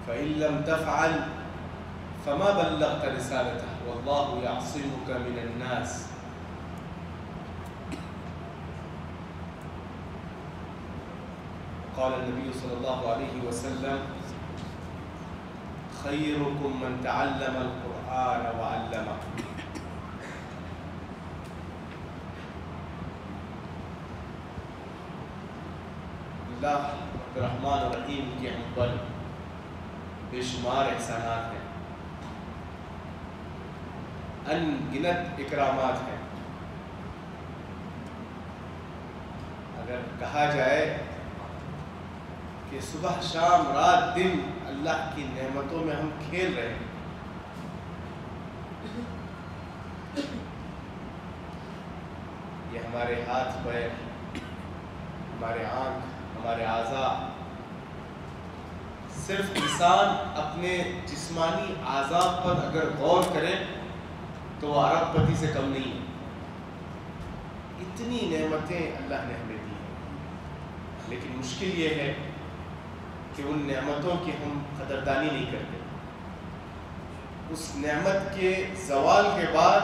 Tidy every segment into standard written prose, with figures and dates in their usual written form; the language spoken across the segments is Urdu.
فإن لم تفعل فما بلغت رسالته والله يعصمك من الناس. قال النبي صلى الله عليه وسلم خيركم من تعلم القرآن وعلمه. اللہ الرحمن الرحیم کے ہم پر بے شمار احسانات ہیں، ان گنت اکرامات ہیں. اگر کہا جائے کہ صبح شام رات دن اللہ کی نعمتوں میں ہم کھیل رہے ہیں، یہ ہمارے ہاتھ پیر، ہمارے آنکھ، ہمارے اعضاء، صرف انسان اپنے جسمانی اعضاء پر اگر غور کرے تو وہ ارب پتی سے کم نہیں ہے. اتنی نعمتیں اللہ نے ہمیں دی ہیں، لیکن مشکل یہ ہے کہ ان نعمتوں کی ہم قدردانی نہیں کرتے. اس نعمت کے زوال کے بعد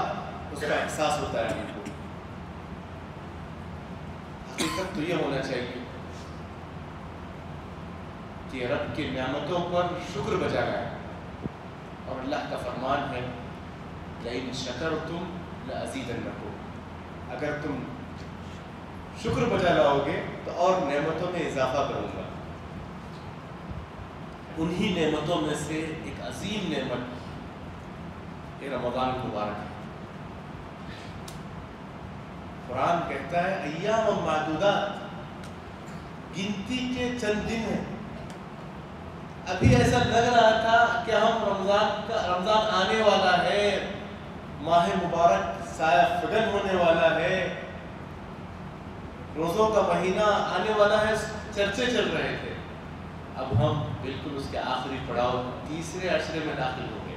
اس کا احساس ہوتا ہے ہم کو. حقیقت تو یہ ہونا چاہیے کہ رب کی نعمتوں پر شکر بجا لائے، اور اللہ کا فرمان ہے لئن شکرتم لأزیدنکم، اگر تم شکر بجا لاؤ گے تو اور نعمتوں میں اضافہ کروں گا. انہی نعمتوں میں سے ایک عظیم نعمت یہ رمضان مبارک ہے. قرآن کہتا ہے ایام معدودات، گنتی کے چند دن ہیں. ابھی ایسا لگ رہا تھا کہ ہم رمضان آنے والا ہے، ماہ مبارک سایہ فگن ہونے والا ہے، روزوں کا مہینہ آنے والا ہے، چرچے چل رہے تھے. اب ہم بالکل اس کے آخری پڑاؤ تیسرے عشرے میں داخل ہو گئے.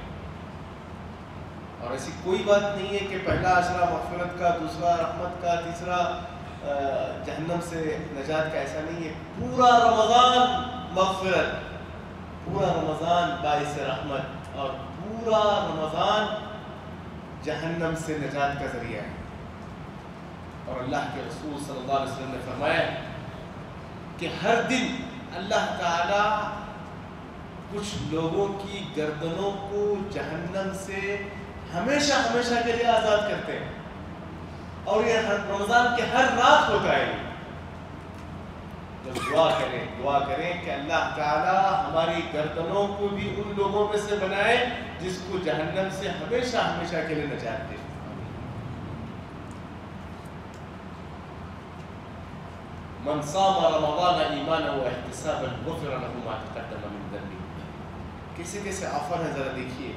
اور ایسی کوئی بات نہیں ہے کہ پہلا عشرہ مغفرت کا، دوسرا رحمت کا، تیسرا جہنم سے نجات کا. ایسا نہیں ہے. پورا رمضان مغفرت، پورا رمضان باعث رحمت، اور پورا رمضان جہنم سے نجات کا ذریعہ ہے. اور اللہ کے رسول صلی اللہ علیہ وسلم نے فرمایا کہ ہر دن اللہ تعالیٰ کچھ لوگوں کی گردنوں کو جہنم سے ہمیشہ ہمیشہ کے لیے آزاد کرتے ہیں. اور یہ رمضان کے ہر رات ہوتا ہے. جب دعا کریں کہ اللہ تعالیٰ ہماری گردنوں کو بھی ان لوگوں میں سے بنائے جس کو جہنم سے ہمیشہ ہمیشہ کے لیے نجات دے. من صام رمضان ایمانا واحتسابا غفر له ما تقدم من ذنبه. کیسے کیسے آفر ہے ذرا دیکھیے.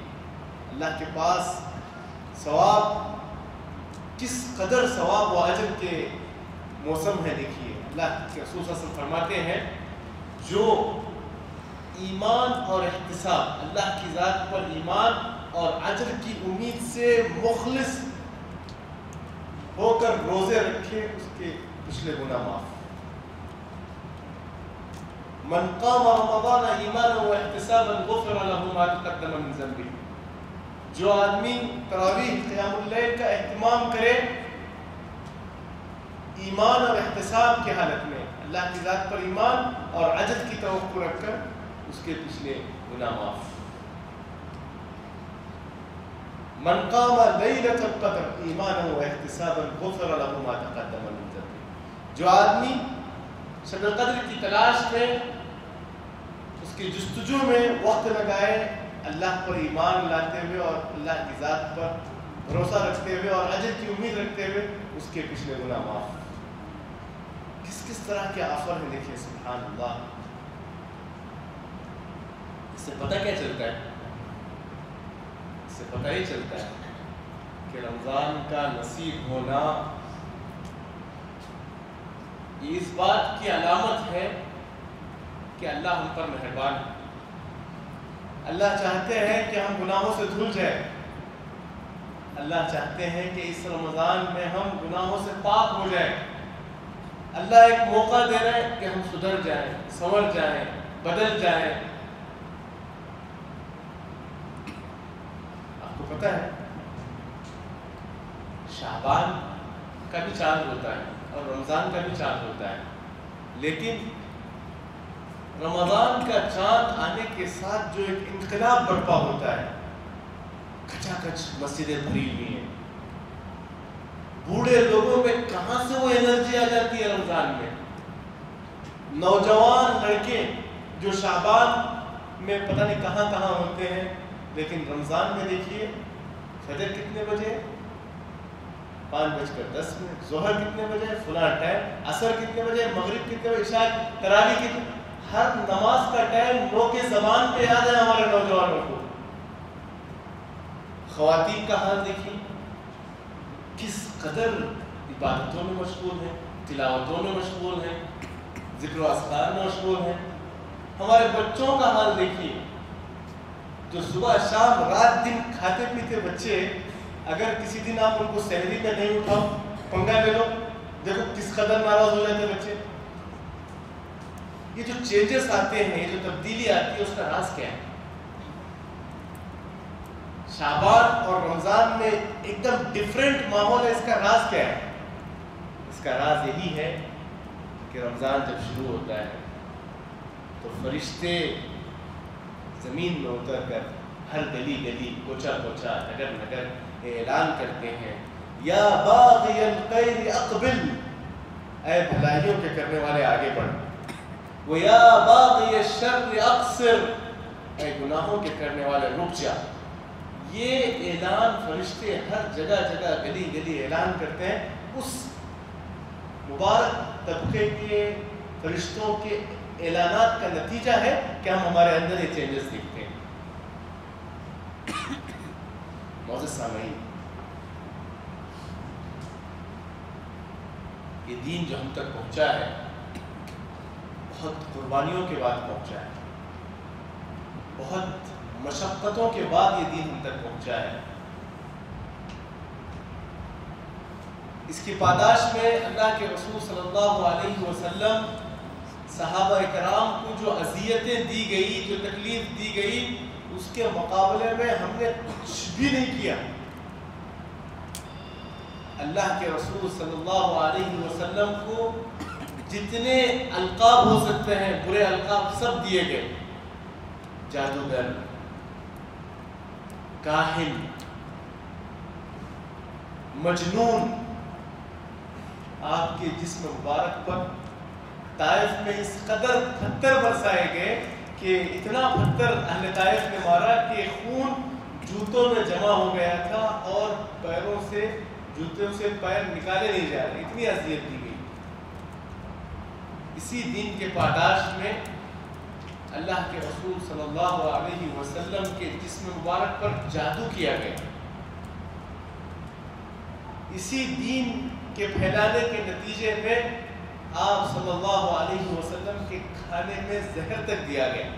اللہ کے پاس ثواب، کس قدر ثواب و اجر کے موسم ہے. دیکھیے اللہ کے رسول صلی اللہ علیہ وسلم فرماتے ہیں جو ایمان اور احتساب، اللہ کی ذات پر ایمان اور اجر کی امید سے مخلص ہو کر روزے رکھے اس کے پچھلے گناہ معاف. من قام رمضان ایمانا واحتسابا غفر له ما تقدم من ذنبه. جو آدمی تراویح قیام اللیل کا اہتمام کرے ایمان اور احتساب کی حالت میں، اللہ کی ذات پر ایمان اور اجر کی توقع رکھ کر، اس کے پچھلے گناہ معاف. من قام لیلۃ القدر ایمانا واحتسابا غفر له ما تقدم من ذنبه. جو آدمی شب القدر کی تلاش میں، اس کی جستجو میں وقت لگائے، اللہ پر ایمان لاتے ہوئے اور اللہ کی ذات پر بھروسہ رکھتے ہوئے اور اجر کی امید رکھتے ہوئے، اس کے پچھلے گناہ معاف. کس کس طرح کے آفر ہیں دیکھیں. سبحان اللہ. اس سے پتہ کیا چلتا ہے؟ اس سے پتہ یہ چلتا ہے کہ رمضان کا نصیب ہونا یہ اس بات کی علامت ہے کہ اللہ ہم پر مہربان ہے. اللہ چاہتے ہیں کہ ہم گناہوں سے دھل جائیں. اللہ چاہتے ہیں کہ اس رمضان میں ہم گناہوں سے پاک ہو جائیں. اللہ ایک موقع دے رہے ہیں کہ ہم سدھر جائیں، سنور جائیں، بدل جائیں. ہوتا ہے، شعبان کا بھی چاند ہوتا ہے اور رمضان کا بھی چاند ہوتا ہے، لیکن رمضان کا چاند آنے کے ساتھ جو ایک انقلاب برپا ہوتا ہے، کھچا کھچ مسجدیں بھری ہوئی ہیں، بوڑھے لوگوں میں کہاں سے وہ انرجی آ جاتی ہے رمضان میں، نوجوان لڑکے جو شعبان میں پتہ نہیں کہاں کہاں ہوتے ہیں، لیکن رمضان میں دیکھیے فجر کتنے بجے، 5:10، ظہر کتنے بجے، فلاں ٹائم، عصر کتنے بجے، مغرب کتنے بجے، عشاء، تراویح کتنے، ہر نماز کا ٹائم نو کے زبان پہ یاد ہے ہمارے نوجوانوں کو۔ خواتین کا حال دیکھیے، کس قدر عبادتوں میں مشغول ہیں، تلاوتوں میں مشغول ہیں، ذکر و اذکار میں مشغول ہیں۔ ہمارے بچوں کا حال دیکھیے، جو صبح شام رات دن کھاتے پیتے بچے، اگر کسی دن آپ ان کو سحری میں نہیں اٹھاؤ، پنگا لے لو، دیکھو کس قدر ناراض ہو جاتے بچے۔ یہ جو چینجز آتے ہیں، یہ جو تبدیلی آتی ہے، اس کا راز کیا ہے؟ شعبان اور رمضان میں ایک دم ڈیفرنٹ ماحول ہے، اس کا راز کیا ہے؟ اس کا راز یہی ہے کہ رمضان جب شروع ہوتا ہے تو فرشتے زمین میں اتر کر ہر گلی گلی، کوچہ کوچہ، نگر نگر اعلان کرتے ہیں، یا باغی الخیر اقبل، اے بھلائیوں کے کرنے والے آگے بڑھ، وَيَا بَاغِيَ الشَّرِّ اقصر، اے گناہوں کے کرنے والے رک جا۔ یہ اعلان فرشتے ہر جگہ جگہ گلی گلی اعلان کرتے ہیں۔ اس مبارک طبقے کے فرشتوں کے اعلانات کا نتیجہ ہے کہ ہم ہمارے اندر یہ چینجز دیکھتے ہیں۔ معزز سامعین، یہ دین جو ہم تک پہنچا ہے بہت قربانیوں کے بعد پہنچا ہے، بہت مشقتوں کے بعد یہ دین ہم تک پہنچا ہے۔ اس کی پاداش میں اللہ کے رسول صلی اللہ علیہ وسلم، صحابہ کرام کو جو اذیتیں دی گئی، جو تکلیف دی گئی، اس کے مقابلے میں ہم نے کچھ بھی نہیں کیا۔ اللہ کے رسول صلی اللہ علیہ وسلم کو جتنے القاب ہو سکتے ہیں، برے القاب سب دیے گئے، جادوگر، کاہن، مجنون۔ آپ کے جسم مبارک پر طائف میں اس قدر پتھر برسائے گئے کہ اتنا پتھر اہل طائف نے مارا کہ خون جوتوں میں جمع ہو گیا تھا اور پیروں سے، جوتوں سے پیر نکالے نہیں جا رہے، اتنی اذیت دی گئی۔ اسی دین کے پاداش میں اللہ کے رسول صلی اللہ علیہ وسلم کے جسم مبارک پر جادو کیا گیا۔ اسی دین کے پھیلانے کے نتیجے میں آپ صلی اللہ علیہ وسلم کے کھانے میں زہر تک دیا گیا۔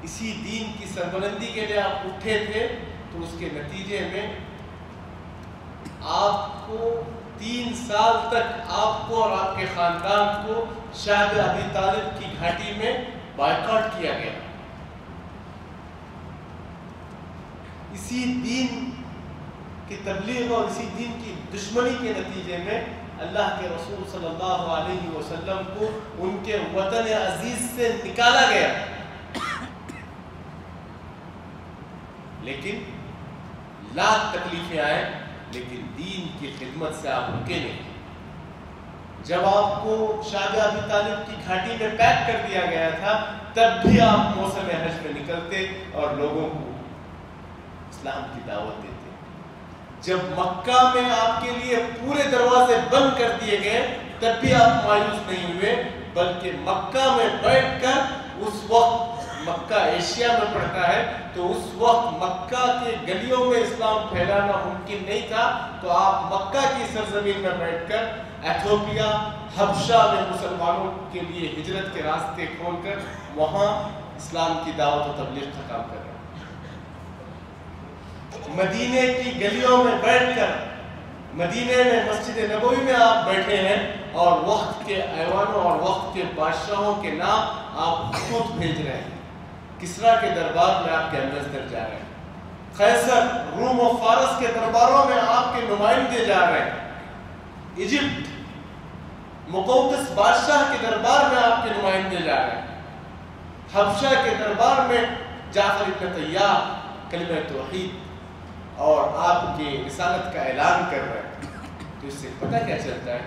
اسی دین کی سربلندی کے لیے آپ اٹھے تھے، تو اس کے نتیجے میں آپ کو 3 سال تک آپ کو اور آپ کے خاندان کو شاہد ابی طالب کی گھاٹی میں بائیکاٹ کیا گیا۔ اسی دین کی تبلیغ اور اسی دین کی دشمنی کے نتیجے میں اللہ کے رسول صلی اللہ علیہ وسلم کو ان کے وطن عزیز سے نکالا گیا۔ لیکن لاکھ تکلیفیں آئیں، لیکن دین کی خدمت سے آپ رکے نہیں۔ جب آپ کو شاہد ابی طالب کی گھاٹی میں پیک کر دیا گیا تھا، تب بھی آپ موسم حج میں نکلتے اور لوگوں کو اسلام کی دعوت دیتے۔ جب مکہ میں آپ کے لیے پورے دروازے بند کر دیے گئے، تب بھی آپ مایوس نہیں ہوئے، بلکہ مکہ میں بیٹھ کر، اس وقت مکہ ایشیا میں پڑتا ہے، تو اس وقت مکہ کے گلیوں میں اسلام پھیلانا ممکن نہیں تھا، تو آپ مکہ کی سرزمین میں بیٹھ کر ایتھوپیا، حبشہ میں مسلمانوں کے لیے ہجرت کے راستے کھول کر وہاں اسلام کی دعوت و تبلیغ کا کام کر رہے ہیں۔ مدینے کی گلیوں میں بیٹھ کر، مدینے میں مسجد نبوی میں آپ بیٹھے ہیں اور وقت کے ایوانوں اور وقت کے بادشاہوں کے نام آپ خود بھیج رہے ہیں۔ کسرا کے دربار میں آپ کے امبیسڈر جا رہے ہیں، قیصر روم و فارس کے درباروں میں آپ کے نمائندے جا رہے ہیں، ایجپٹ مقوقس بادشاہ کے دربار میں آپ کے نمائندے جا رہے ہیں، حبشہ کے دربار میں جعفر ابن طیار کلمہ توحید اور آپ کی رسالت کا اعلان کر رہے ہیں۔ تو اس سے پتہ کیا چلتا ہے؟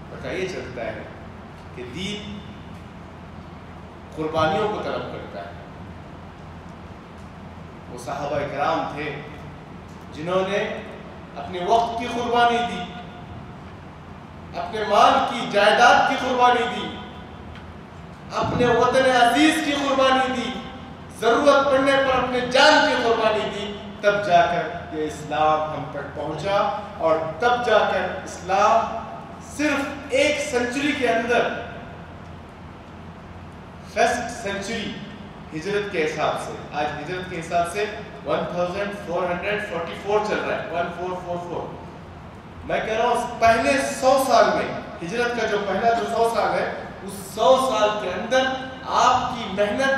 پتہ یہ چلتا ہے کہ دین قربانیوں کو طلب کرتا ہے۔ وہ صحابہ کرام تھے جنہوں نے اپنے وقت کی قربانی دی، اپنے مال کی جائیداد کی قربانی دی، اپنے وطن عزیز کی قربانی دی، ضرورت پڑنے پر اپنے جان کی قربانی دی، تب جا کر یہ اسلام ہم تک پہنچا، اور تب جا کر اسلام صرف 1 سنچری کے اندر، فرسٹ سنچری ہجرت کے حساب سے، آج ہجرت کے حساب سے 1444 چل رہا ہے، 1444۔ میں کہہ رہا ہوں پہلے 100 سال میں، ہجرت کا جو پہلا 100 سال ہے، اس 100 سال کے اندر آپ کی محنت،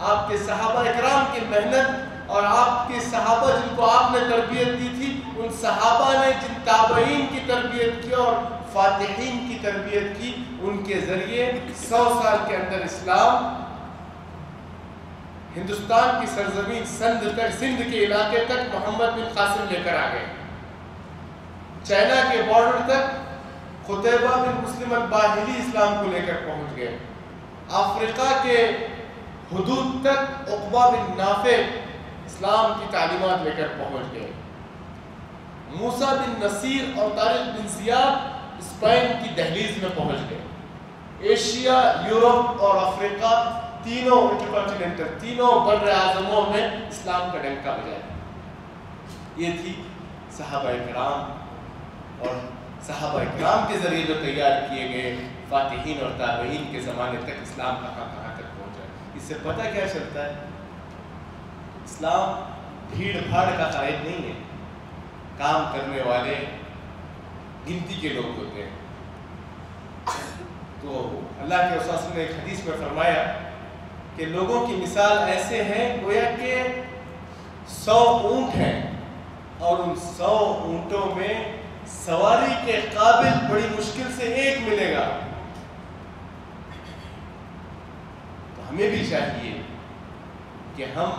آپ کے صحابہ اکرام کی محنت، اور آپ کے صحابہ جن کو آپ نے تربیت دی تھی، ان صحابہ نے جن تابعین کی تربیت کی اور فاتحین کی تربیت کی، ان کے ذریعے 100 سال کے اندر اسلام ہندوستان کی سرزمین سندھ کے علاقے تک محمد بن قاسم لے کر آ گئے، چائنا کے بارڈر تک قتیبہ بن مسلم الباہلی اسلام کو لے کر پہنچ گئے، افریقہ کے حدود تک عقبہ بن نافع اسلام کی تعلیمات لے کر پہنچ گئے، موسیٰ بن نصیر اور طارق بن زیاد اسپین کی دہلیز میں پہنچ گئے، ایشیا، یورپ اور افریقہ تینوں انٹرکانٹیننٹل، تینوں بر اعظموں میں اسلام کا ڈنکا بجایا۔ یہ تھی صحابہ کرام، اور صحابہ کرام کے ذریعے جو تیار کیے گئے فاتحین اور تابعین کے زمانے تک اسلام کہاں کہاں تک پہنچا۔ اس سے پتہ کیا چلتا ہے؟ اسلام بھیڑ بھاڑ کا قائد نہیں ہے، کام کرنے والے گنتی کے لوگ ہوتے ہیں۔ تو اللہ کے رسول نے ایک حدیث میں فرمایا کہ لوگوں کی مثال ایسے ہیں گویا کہ 100 اونٹ ہیں، اور ان 100 اونٹوں میں سواری کے قابل بڑی مشکل سے ایک ملے گا۔ تو ہمیں بھی چاہیے کہ ہم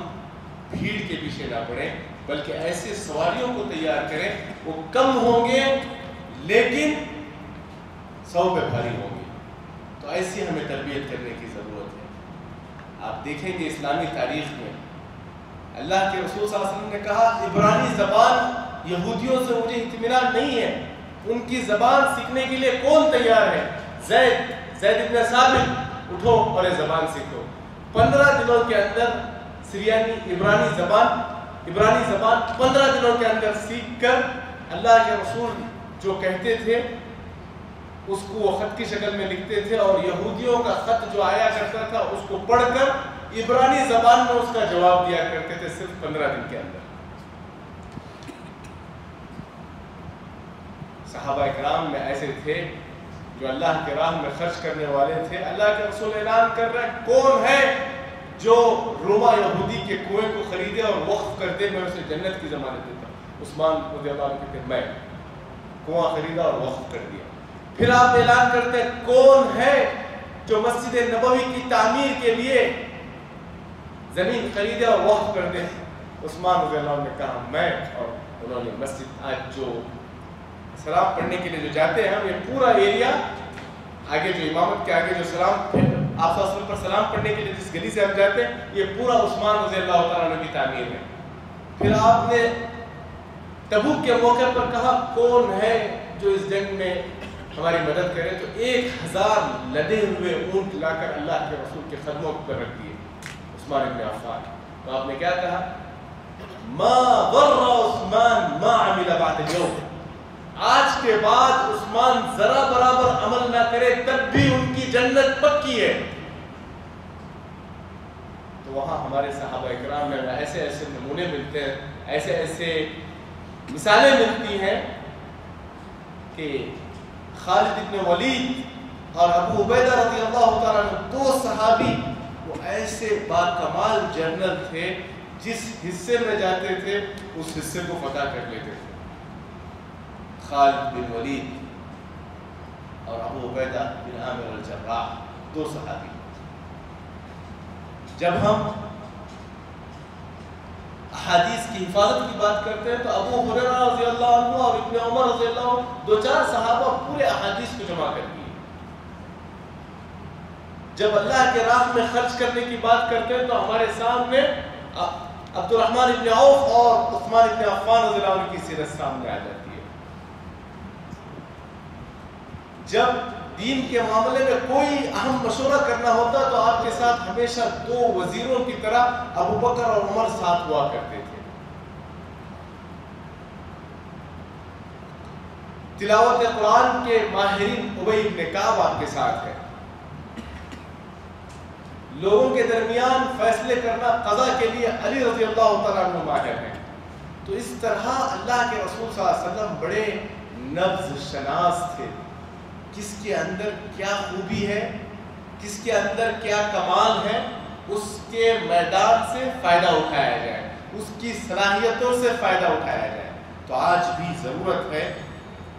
بھیڑ کے پیچھے نہ پڑیں، بلکہ ایسے سواریوں کو تیار کریں، وہ کم ہوں گے لیکن 100 پہ بھاری ہوں گے۔ تو ایسی ہمیں تربیت کرنے کی ضرورت ہے۔ آپ دیکھیں گے اسلامی تاریخ میں اللہ کے رسول صلی اللہ علیہ وسلم نے کہا، عبرانی زبان یہودیوں سے مجھے اطمینان نہیں ہے، ان کی زبان سیکھنے کے لیے کون تیار ہے؟ زید ابن ثابت، اٹھو اور یہ زبان سیکھو۔ 15 دنوں کے اندر سریانی عبرانی زبان 15 دنوں کے اندر سیکھ کر اللہ کے رسول جو کہتے تھے اس کو وہ خط کی شکل میں لکھتے تھے، اور یہودیوں کا خط جو آیا کرتا تھا اس کو پڑھ کر عبرانی زبان میں اس کا جواب دیا کرتے تھے، صرف 15 دن کے اندر۔ صحابہ کرام میں ایسے تھے جو اللہ کے راہ میں خرچ کرنے والے تھے۔ اللہ کے رسول اعلان کر رہے ہیں، کون ہے جو روما یہودی کے کنویں کو خریدے اور وقف کر دے، میں اسے جنت کی ضمانت دیتا ہوں۔ عثمان رضی اللہ عنہ کہتے ہیں میں کنواں خریدا اور وقف کر دیا۔ پھر آپ اعلان کرتے ہیں، کون ہے جو مسجد نبوی کی تعمیر کے لیے زمین خریدے اور وقف کر دے؟ عثمان رضی اللہ عنہ نے کہا میں، اور انہوں نے مسجد، آج جو سلام پڑھنے کے لیے جو جاتے ہیں ہم، یہ پورا ایریا آگے جو امامت کے آگے جو سلام آپ صلی اللہ علیہ وسلم پر سلام پڑھنے کے لیے جس گلی سے ہم جاتے ہیں، یہ پورا عثمان رضی اللہ تعالیٰ عنہ کی تعمیر ہے۔ پھر آپ نے تبوک کے موقع پر کہا، کون ہے جو اس جنگ میں ہماری مدد کرے؟ تو 1000 لدے ہوئے اونٹ لا کر اللہ کے رسول کے قدموں پر رکھ دیے، عثمان ابن عفان۔ تو آپ نے کیا کہا؟ ما ضر عثمان ما عمل بعد اليوم، آج کے بعد عثمان ذرا برابر عمل نہ کرے تب بھی ان کی جنت پکی ہے۔ تو وہاں ہمارے صحابہ اکرام میں ایسے ایسے نمونے ملتے ہیں، ایسے ایسے مثالیں ملتی ہیں کہ خالد ابن ولید اور ابو عبیدہ رضی اللہ تعالیٰ عنہ، 2 صحابی، وہ ایسے باکمال جنرل تھے، جس حصے میں جاتے تھے اس حصے کو فتح کر لیتے تھے. خالد بن ولید اور ابو عبیدہ بن عامر الجراح، 2 صحابی. جب ہم احادیث کی حفاظت کی بات کرتے ہیں تو ابو ہریرہ رضی اللہ عنہ اور ابن عمر رضی اللہ عنہ 2-4 صحابہ پورے احادیث کو جمع کر دیے. جب اللہ کے راہ میں خرچ کرنے کی بات کرتے ہیں تو ہمارے سامنے عبد الرحمن ابن عوف اور عثمان ابن عفان رضی اللہ عنہ کی سیرت سامنے آ جاتی ہے. جب دین کے معاملے میں کوئی اہم مشورہ کرنا ہوتا تو آپ کے ساتھ ہمیشہ 2 وزیروں کی طرح ابو بکر اور عمر ساتھ ہوا کرتے تھے. تلاوت قرآن کے ماہرین ابی بن کعب آپ کے ساتھ ہے. لوگوں کے درمیان فیصلے کرنا قضا کے لیے علی رضی اللہ تعالیٰ عنہ ماہر ہیں. تو اس طرح اللہ کے رسول صلی اللہ علیہ وسلم بڑے نبض شناس تھے. کس کے اندر کیا خوبی ہے، کس کے اندر کیا کمال ہے، اس کے میدان سے فائدہ اٹھایا جائے، اس کی صلاحیتوں سے فائدہ اٹھایا جائے. تو آج بھی ضرورت ہے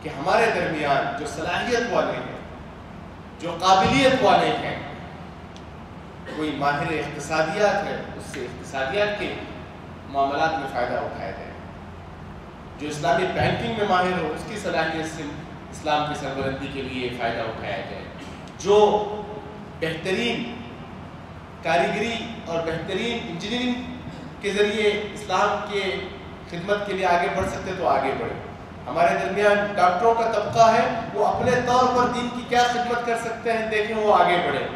کہ ہمارے درمیان جو صلاحیت والے ہیں، جو قابلیت والے ہیں، کوئی ماہر اقتصادیات ہے اس سے اقتصادیات کے معاملات میں فائدہ اٹھایا جائے. جو اسلامی بینکنگ میں ماہر ہو اس کی صلاحیت سے اسلام کی سربلندی کے لیے فائدہ اٹھایا جائے. جو بہترین کاریگری اور بہترین انجینئرنگ کے ذریعے اسلام کے خدمت کے لیے آگے بڑھ سکتے تو آگے بڑھے. ہمارے درمیان ڈاکٹروں کا طبقہ ہے، وہ اپنے طور پر دین کی کیا خدمت کر سکتے ہیں دیکھیں، وہ آگے بڑھے.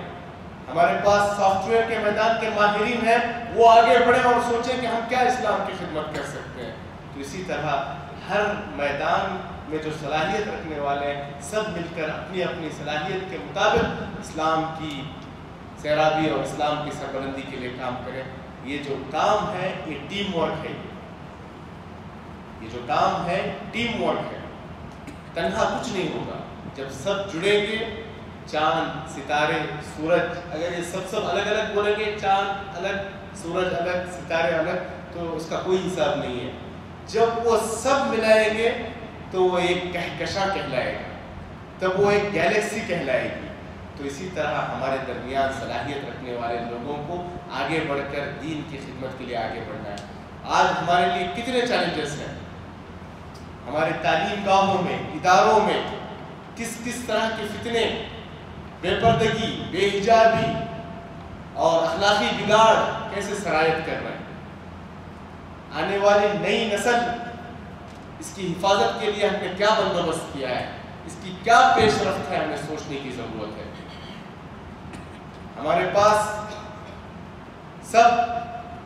ہمارے پاس سافٹ ویئر کے میدان کے ماہرین ہیں، وہ آگے بڑھیں اور سوچیں کہ ہم کیا اسلام کی خدمت کر سکتے ہیں. تو اسی طرح ہر میدان میں جو صلاحیت رکھنے والے ہیں سب مل کر اپنی اپنی صلاحیت کے مطابق اسلام کی سیرابی اور اسلام کی سربلندی کے لیے کام کریں. یہ جو کام ہے یہ ٹیم ورک ہے. یہ جو کام ہے ٹیم ورک ہے. تنہا کچھ نہیں ہوگا. جب سب جڑیں گے، چاند، ستارے، سورج، اگر یہ سب الگ الگ بولیں گے، چاند الگ، سورج الگ، ستارے الگ، تو اس کا کوئی حساب نہیں ہے. جب وہ سب ملائیں گے تو وہ ایک کہکشاں کہلائے گا، تب وہ ایک گیلیکسی کہلائے گی. تو اسی طرح ہمارے درمیان صلاحیت رکھنے والے لوگوں کو آگے بڑھ کر دین کی خدمت کے لیے آگے بڑھنا ہے. آج ہمارے لیے کتنے چیلنجز ہیں. ہمارے تعلیم گاہوں میں، اداروں میں کس کس طرح کے فتنے، بے پردگی، بے حجابی اور اخلاقی بگاڑ کیسے سرایت کر رہے ہیں. آنے والی نئی نسل، اس کی حفاظت کے لیے ہم نے کیا بندوبست کیا ہے، اس کی کیا پیش رفت ہے، ہمیں سوچنے کی ضرورت ہے. ہمارے پاس سب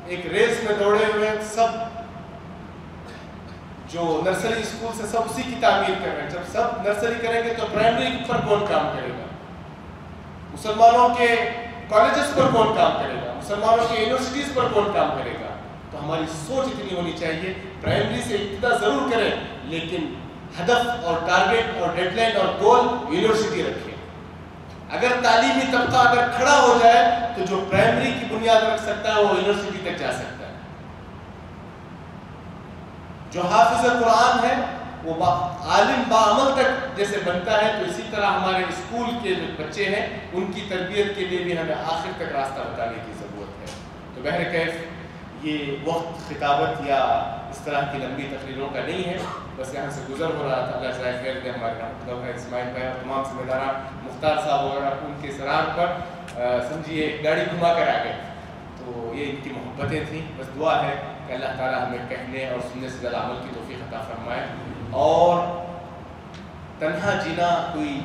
ایک ریس میں دوڑے ہوئے ہیں. سب جو نرسری اسکول سے سب اسی کی تعمیر کر رہے ہیں. جب سب نرسری کریں گے تو پرائمری پر کون کام کرے گا؟ مسلمانوں کے کالجز پر کون کام کرے گا؟ مسلمانوں کے یونیورسٹیز پر کون کام کرے گا؟ تو ہماری سوچ اتنی ہونی چاہیے، پرائمری سے ابتدا ضرور کریں لیکن ہدف اور ٹارگٹ اور ڈیڈ لائن اور گول یونیورسٹی رکھیں. اگر تعلیمی طبقہ اگر کھڑا ہو جائے تو جو پرائمری کی بنیاد رکھ سکتا ہے وہ یونیورسٹی تک جا سکتا ہے. جو حافظ قرآن ہے وہ عالم باعمل تک جیسے بنتا ہے، تو اسی طرح ہمارے اسکول کے جو بچے ہیں ان کی تربیت کے لیے بھی ہمیں آخر تک راستہ بتانے کی ضرورت ہے. تو بہرکیف یہ وقت خطابت یا اس طرح کی لمبی تقریروں کا نہیں ہے، بس یہاں سے گزر ہو رہا تھا. اللہ جزائے خیر دے ہمارے رحمۃ اللہ اسماعیل بھائی اور تمام ذمہ داران، مختار صاحب وغیرہ ان کے اصرار پر سمجھیے گاڑی گھما کر آ گئے. تو یہ ان کی محبتیں تھیں. بس دعا ہے کہ اللہ تعالیٰ ہمیں کہنے اور سننے سے زیادہ عمل کی توفیق عطا فرمائے. اور تنہا جینا کوئی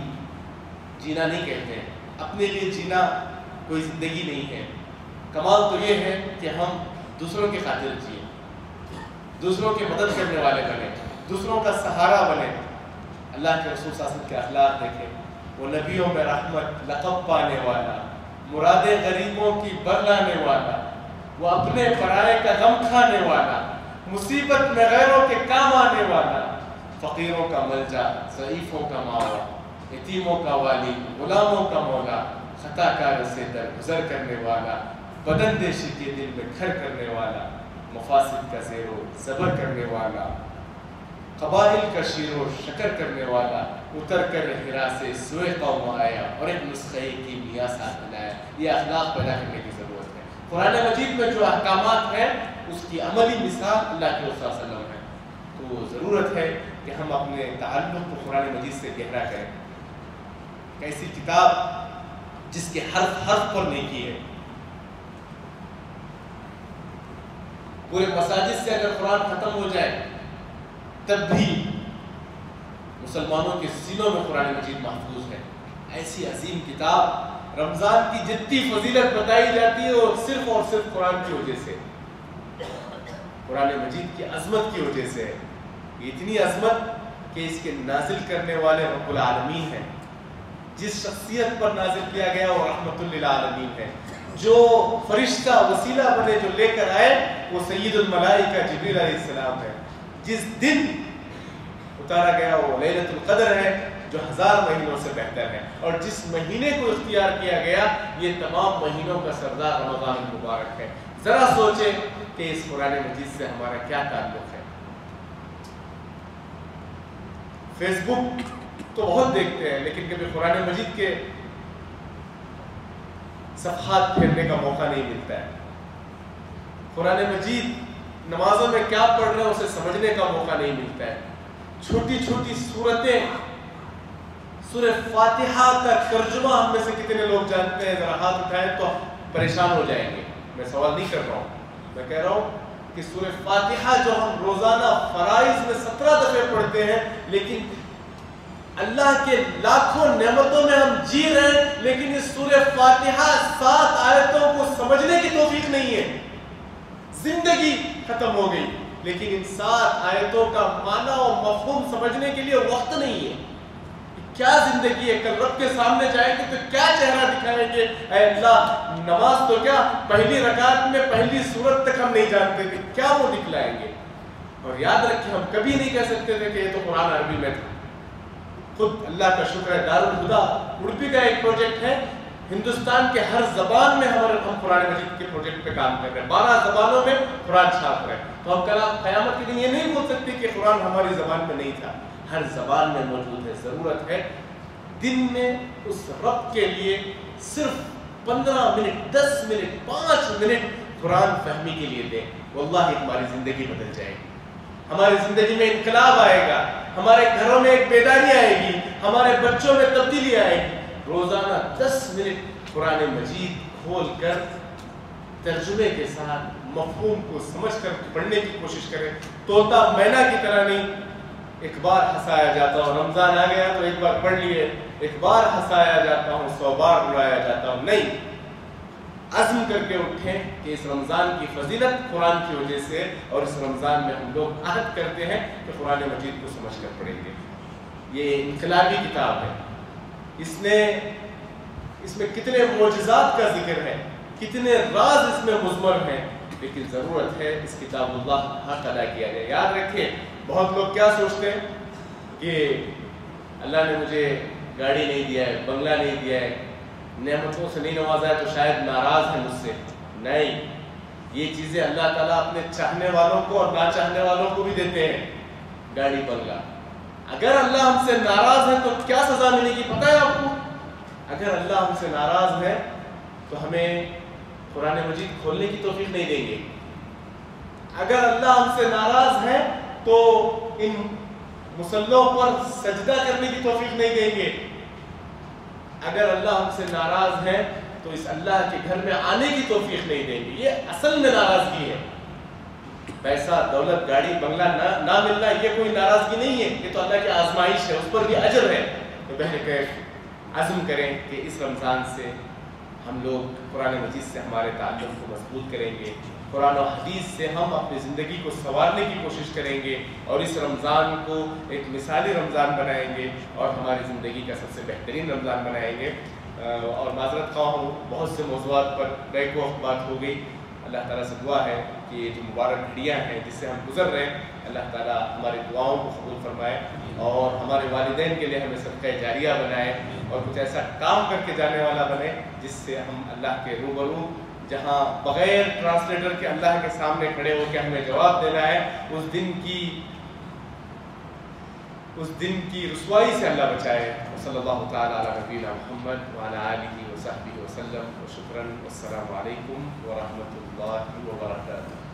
جینا نہیں کہتے، اپنے لیے جینا کوئی زندگی نہیں ہے. کمال تو یہ ہے کہ ہم دوسروں کی خاطر جئیں، دوسروں کی مدد کرنے والے بنیں، دوسروں کا سہارا بنیں. اللہ کے رسول صلی اللہ علیہ وسلم کے اخلاق دیکھیں. وہ نبیوں میں رحمت، لقب پانے والا، مراد غریبوں کی برلانے والا، وہ اپنے پرائے کا غم کھانے والا، مصیبت میں غیروں کے کام آنے والا، فقیروں کا ملجا، ضعیفوں کا ماوا، یتیموں کا والی، غلاموں کا مولا، خطا کار سے درگزر کرنے والا، بداندیشی کے دل میں گھر کرنے والا، مفاسد کا زیر و زبر کرنے والا، قبائل کا شیر و شکر کرنے والا، اتر کر ہرا سے سوئے قوم آیا اور ایک نسخے کی میاں ساتھ بنایا۔ یہ اخلاق پیدا کرنے کی ضرورت ہے۔ قرآن مجید میں جو احکامات ہیں اس کی عملی مثال اللہ کے رسول صلی اللہ علیہ وسلم ہے۔ تو ضرورت ہے کہ ہم اپنے تعلق کو قرآن مجید سے گہرا کریں۔ ایسی کتاب جس کے حرف حرف پر نیکی ہے۔ پورے مساجد سے اگر قرآن ختم ہو جائے تب بھی مسلمانوں کے سینوں میں قرآن مجید محفوظ ہے۔ ایسی عظیم کتاب، رمضان کی جتنی فضیلت بتائی جاتی ہے وہ صرف اور صرف قرآن کی وجہ سے، قرآن مجید کی عظمت کی وجہ سے ہے۔ اتنی عظمت کہ اس کے نازل کرنے والے رب العالمین ہیں۔ جس شخصیت پر نازل کیا گیا وہ رحمت للعالمین ہے۔ جو فرشتہ وسیلہ بنے جو لے کر آئے وہ سید الملائکہ جبریل علیہ السلام ہے۔ جس دن اتارا گیا وہ لیلۃ القدر ہے جو 1000 مہینوں سے بہتر ہے، اور جس مہینے کو اختیار کیا گیا یہ تمام مہینوں کا سردار رمضان المبارک ہے۔ ذرا سوچیں کہ اس قرآن مجید سے ہمارا کیا تعلق ہے۔ فیس بک تو بہت دیکھتے ہیں لیکن کبھی قرآن مجید کے صفحات پھیرنے کا موقع نہیں ملتا ہے۔ قرآن مجید نمازوں میں کیا پڑھ رہے ہیں اسے سمجھنے کا موقع نہیں ملتا ہے۔ چھوٹی چھوٹی سورتیں، سورہ فاتحہ کا ترجمہ ہم میں سے کتنے لوگ جانتے ہیں؟ ذرا ہاتھ اٹھائیں تو پریشان ہو جائیں گے۔ میں سوال نہیں کر رہا ہوں، میں کہہ رہا ہوں کہ سورہ فاتحہ جو ہم روزانہ فرائض میں 17 دفعے پڑھتے ہیں، لیکن اللہ کے لاکھوں نعمتوں میں ہم جی رہے ہیں، لیکن اس سورہ فاتحہ 7 آیتوں کو سمجھنے کی توفیق نہیں ہے۔ زندگی ختم ہو گئی لیکن ان 7 آیتوں کا معنی اور مفہوم سمجھنے کے لیے وقت نہیں ہے۔ کیا زندگی ہے؟ کل رب کے سامنے جائیں گے تو کیا چہرہ دکھائیں گے؟ اے اللہ، نماز تو کیا پہلی رکعت میں پہلی سورت تک ہم نہیں جانتے تھے، کیا وہ دکھلائیں گے؟ اور یاد رکھیں ہم کبھی نہیں کہہ سکتے تھے کہ یہ تو قرآن عربی میں تھا۔ خود اللہ کا شکر ہے دارالہدا اردو کا ایک پروجیکٹ ہے، ہندوستان کے ہر زبان میں ہم قرآن مجید کے پروجیکٹ پہ کام کر رہے ہیں، 12 زبانوں میں قرآن چھاپ رہے ہیں۔ تو ہم قیامت کے دن یہ نہیں بول سکتے کہ قرآن ہماری زبان میں نہیں تھا، ہر زبان میں موجود ہے۔ ضرورت ہے دن میں اس رب کے لیے صرف 15 منٹ، 10 منٹ، 5 منٹ قرآن فہمی کے لیے دیں، واللہ ہماری زندگی بدل جائے گی، ہماری زندگی میں انقلاب آئے گا، ہمارے گھروں میں ایک بیداری آئے گی، ہمارے بچوں میں تبدیلی آئے گی۔ روزانہ 10 منٹ قرآن مجید کھول کر ترجمے کے ساتھ مفہوم کو سمجھ کر پڑھنے کی کوشش کریں۔ طوطا مینا کی طرح نہیں، ایک بار ہنسایا جاتا ہوں، رمضان آ گیا تو ایک بار پڑھ لیے، ایک بار ہنسایا جاتا ہوں 100 بار رلایا جاتا ہوں، نہیں۔ عزم کر کے اٹھیں کہ اس رمضان کی فضیلت قرآن کی وجہ سے، اور اس رمضان میں ہم لوگ عہد کرتے ہیں کہ قرآن مجید کو سمجھ کر پڑھیں گے۔ یہ انقلابی کتاب ہے، اس میں کتنے معجزات کا ذکر ہے، کتنے راز اس میں مضمر ہیں، لیکن ضرورت ہے اس کتاب اللہ حق ادا کیا جائے۔ یاد رکھیں بہت لوگ کیا سوچتے ہیں کہ اللہ نے مجھے گاڑی نہیں دیا ہے، بنگلہ نہیں دیا ہے، نعمتوں سے نہیں نوازا ہے تو شاید ناراض ہے مجھ سے۔ نہیں، یہ چیزیں اللہ تعالیٰ اپنے چاہنے والوں کو اور نہ چاہنے والوں کو بھی دیتے ہیں، گاڑی بنگلہ۔ اگر اللہ ہم سے ناراض ہے تو کیا سزا ملے گی پتہ ہے آپ کو؟ اگر اللہ ہم سے ناراض ہے تو ہمیں قرآن مجید کھولنے کی توفیق نہیں دیں گے۔ اگر اللہ ہم سے ناراض ہے تو ان مصلوں پر سجدہ کرنے کی توفیق نہیں دیں گے۔ اگر اللہ ہم سے ناراض ہے تو اس اللہ کے گھر میں آنے کی توفیق نہیں دیں گے۔ یہ اصل میں ناراضگی ہے۔ پیسہ، دولت، گاڑی، بنگلہ نہ ملنا یہ کوئی ناراضگی نہیں ہے، یہ تو اللہ کی آزمائش ہے، اس پر بھی اجر ہے۔ تو بہرکیف عزم کریں کہ اس رمضان سے ہم لوگ قرآن مجید سے ہمارے تعلق کو مضبوط کریں گے، قرآن و حدیث سے ہم اپنی زندگی کو سنوارنے کی کوشش کریں گے، اور اس رمضان کو ایک مثالی رمضان بنائیں گے اور ہماری زندگی کا سب سے بہترین رمضان بنائیں گے۔ اور معذرت خواہ ہوں بہت سے موضوعات پر بیک وقت بات ہو گئی۔ اللہ تعالیٰ سے دعا ہے کہ یہ جو مبارک گھڑیاں ہیں جس سے ہم گزر رہے ہیں، اللہ تعالیٰ ہماری دعاؤں کو قبول فرمائے اور ہمارے والدین کے لیے ہمیں صدقہ جاریہ بنائے، اور کچھ ایسا کام کر کے جانے والا بنے جس سے ہم اللہ کے روبرو جہاں بغیر ٹرانسلیٹر کے اللہ کے سامنے کھڑے ہو کے ہمیں جواب دینا ہے، اس دن کی رسوائی سے اللہ بچائے۔ صلی اللہ تعالیٰ علی نبینا محمد وعلی آلہ وصحبہ وسلم، وشکراً، والسلام علیکم ورحمۃ اللہ وبرکاتہ۔